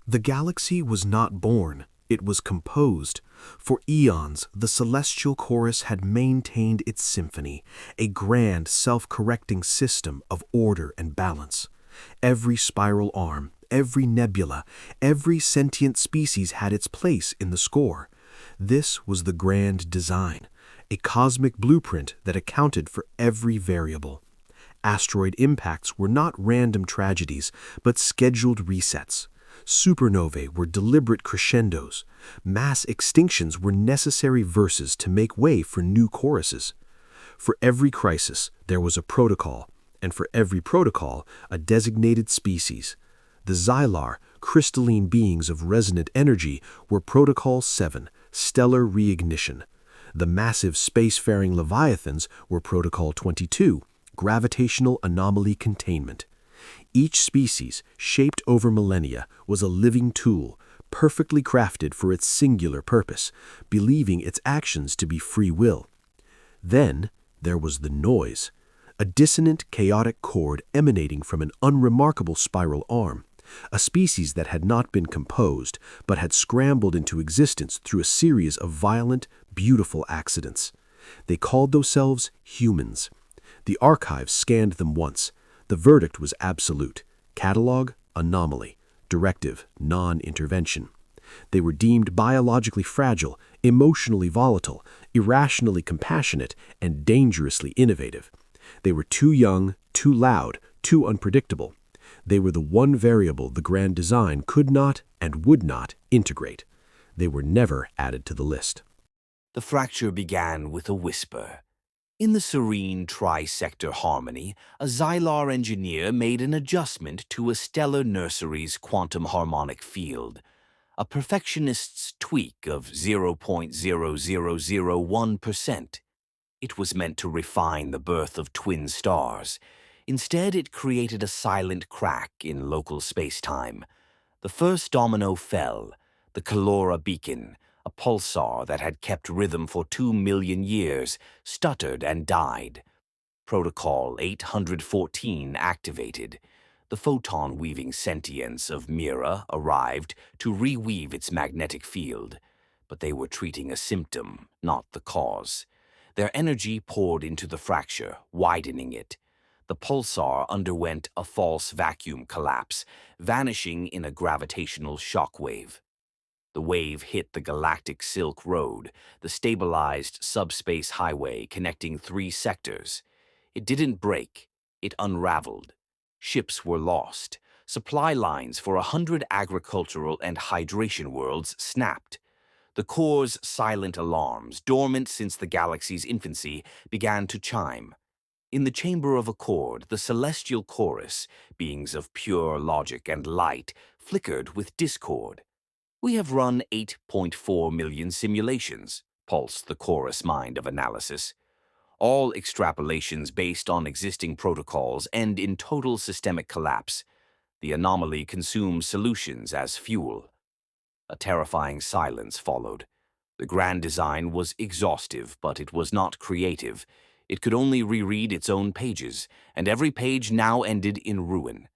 The galaxy was not born, it was composed. For eons, the celestial chorus had maintained its symphony, a grand, self-correcting system of order and balance. Every spiral arm, every nebula, every sentient species had its place in the score. This was the grand design, a cosmic blueprint that accounted for every variable. Asteroid impacts were not random tragedies, but scheduled resets. Supernovae were deliberate crescendos. Mass extinctions were necessary verses to make way for new choruses. For every crisis, there was a protocol, and for every protocol, a designated species. The Xylar, crystalline beings of resonant energy, were Protocol 7, stellar reignition. The massive spacefaring leviathans were Protocol 22, gravitational anomaly containment. Each species, shaped over millennia, was a living tool, perfectly crafted for its singular purpose, believing its actions to be free will. Then there was the noise, a dissonant, chaotic chord emanating from an unremarkable spiral arm, a species that had not been composed, but had scrambled into existence through a series of violent, beautiful accidents. They called themselves humans. The archives scanned them once. The verdict was absolute. Catalog, anomaly. Directive, non-intervention. They were deemed biologically fragile, emotionally volatile, irrationally compassionate, and dangerously innovative. They were too young, too loud, too unpredictable. They were the one variable the grand design could not and would not integrate. They were never added to the list. The fracture began with a whisper. In the serene tri-sector harmony, a Xylar engineer made an adjustment to a stellar nursery's quantum harmonic field, a perfectionist's tweak of 0.0001%. It was meant to refine the birth of twin stars. Instead, it created a silent crack in local space-time. The first domino fell, the Calora beacon, a pulsar that had kept rhythm for 2 million years, stuttered and died. Protocol 814 activated. The photon-weaving sentience of Mira arrived to reweave its magnetic field. But they were treating a symptom, not the cause. Their energy poured into the fracture, widening it. The pulsar underwent a false vacuum collapse, vanishing in a gravitational shockwave. The wave hit the galactic Silk Road, the stabilized subspace highway connecting 3 sectors. It didn't break, it unraveled. Ships were lost. Supply lines for 100 agricultural and hydration worlds snapped. The core's silent alarms, dormant since the galaxy's infancy, began to chime. In the chamber of accord, the celestial chorus, beings of pure logic and light, flickered with discord. "We have run 8.4 million simulations," pulsed the chorus mind of analysis. "All extrapolations based on existing protocols end in total systemic collapse. The anomaly consumes solutions as fuel." A terrifying silence followed. The grand design was exhaustive, but it was not creative. It could only reread its own pages, and every page now ended in ruin.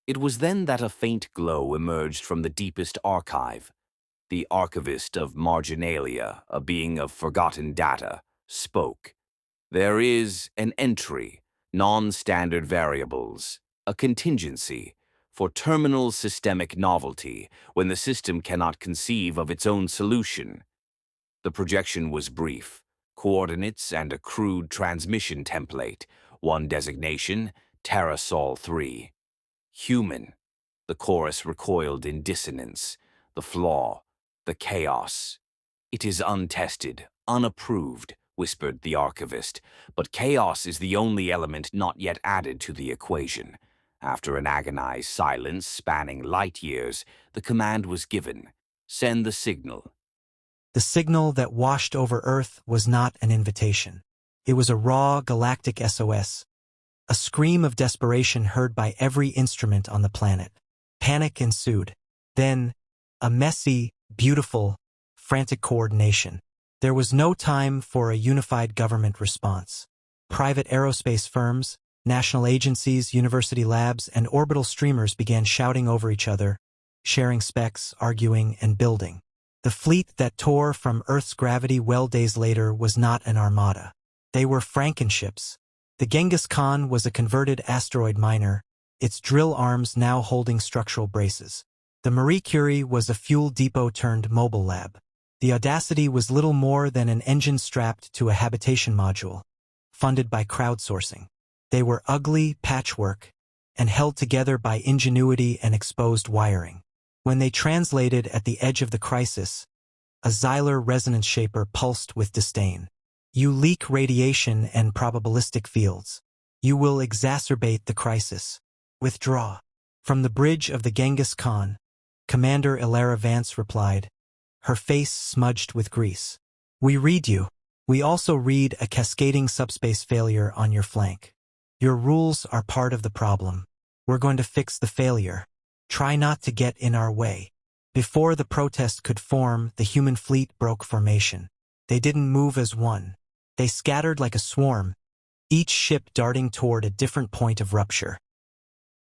It was then that a faint glow emerged from the deepest archive. The archivist of Marginalia, a being of forgotten data, spoke. "There is an entry, non-standard variables, a contingency, for terminal systemic novelty when the system cannot conceive of its own solution." The projection was brief, coordinates and a crude transmission template, one designation, Terrasol 3. Human. The chorus recoiled in dissonance. The flaw, the chaos. "It is untested, unapproved," whispered the archivist, "but chaos is the only element not yet added to the equation." After an agonized silence spanning light years, the command was given. "Send the signal." The signal that washed over Earth was not an invitation. It was a raw galactic SOS, a scream of desperation heard by every instrument on the planet. Panic ensued. Then, a messy, beautiful, frantic coordination. There was no time for a unified government response. Private aerospace firms, national agencies, university labs, and orbital streamers began shouting over each other, sharing specs, arguing, and building. The fleet that tore from Earth's gravity well days later was not an armada. They were Frankenships. The Genghis Khan was a converted asteroid miner, its drill arms now holding structural braces. The Marie Curie was a fuel depot turned mobile lab. The Audacity was little more than an engine strapped to a habitation module, funded by crowdsourcing. They were ugly patchwork and held together by ingenuity and exposed wiring. When they translated at the edge of the crisis, a Zeiler resonance shaper pulsed with disdain. You leak radiation and probabilistic fields. You will exacerbate the crisis. Withdraw. From the bridge of the Genghis Khan, Commander Ilara Vance replied, her face smudged with grease. We read you. We also read a cascading subspace failure on your flank. Your rules are part of the problem. We're going to fix the failure. Try not to get in our way. Before the protest could form, the human fleet broke formation. They didn't move as one. They scattered like a swarm, each ship darting toward a different point of rupture.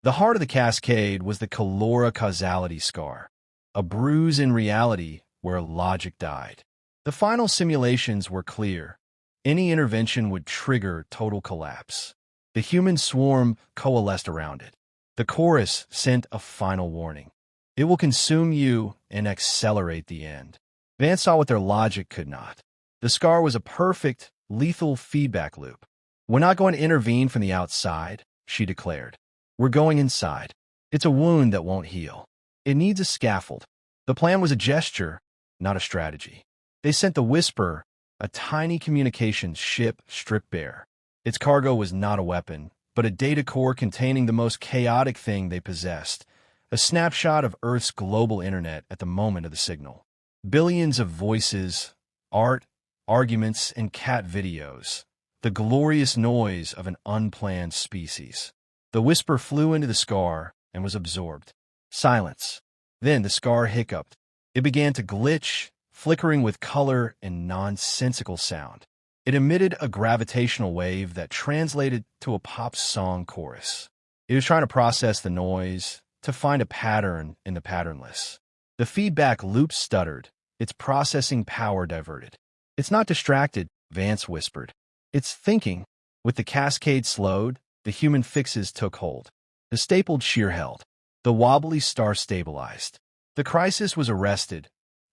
The heart of the cascade was the calora causality scar, a bruise in reality where logic died. The final simulations were clear. Any intervention would trigger total collapse. The human swarm coalesced around it. The chorus sent a final warning. It will consume you and accelerate the end. Vance saw what their logic could not. The scar was a perfect, lethal feedback loop. We're not going to intervene from the outside, she declared. We're going inside. It's a wound that won't heal. It needs a scaffold. The plan was a gesture, not a strategy. They sent the Whisper, a tiny communications ship stripped bare. Its cargo was not a weapon, but a data core containing the most chaotic thing they possessed, a snapshot of Earth's global internet at the moment of the signal. Billions of voices, art, arguments, and cat videos, the glorious noise of an unplanned species. The Whisper flew into the scar and was absorbed. Silence. Then the scar hiccuped. It began to glitch, flickering with color and nonsensical sound. It emitted a gravitational wave that translated to a pop song chorus. It was trying to process the noise, to find a pattern in the patternless. The feedback loop stuttered, its processing power diverted. It's not distracted, Vance whispered. It's thinking. With the cascade slowed, the human fixes took hold. The stapled shear held. The wobbly star stabilized. The crisis was arrested,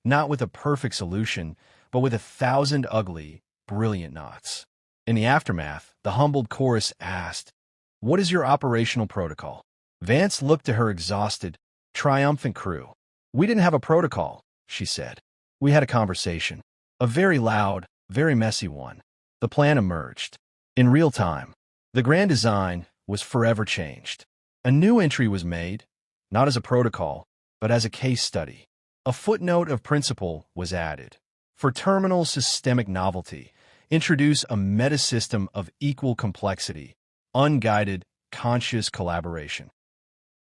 not with a perfect solution, but with 1,000 ugly, brilliant knots. In the aftermath, the humbled chorus asked, "What is your operational protocol?" Vance looked to her exhausted, triumphant crew. "We didn't have a protocol," she said. "We had a conversation. A very loud, very messy one. The plan emerged. In real time. The grand design was forever changed. A new entry was made, not as a protocol, but as a case study. A footnote of principle was added. For terminal systemic novelty, introduce a metasystem of equal complexity, unguided, conscious collaboration.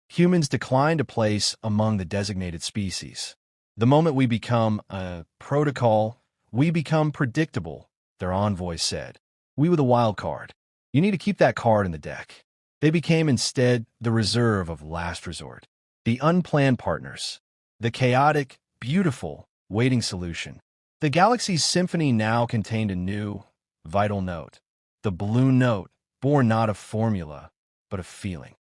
Humans decline to place among the designated species. The moment we become a protocol, we become predictable, their envoy said. We were the wild card. You need to keep that card in the deck. They became instead the reserve of last resort. The unplanned partners. The chaotic, beautiful, waiting solution. The galaxy's symphony now contained a new, vital note. The blue note, born not of formula, but of feeling.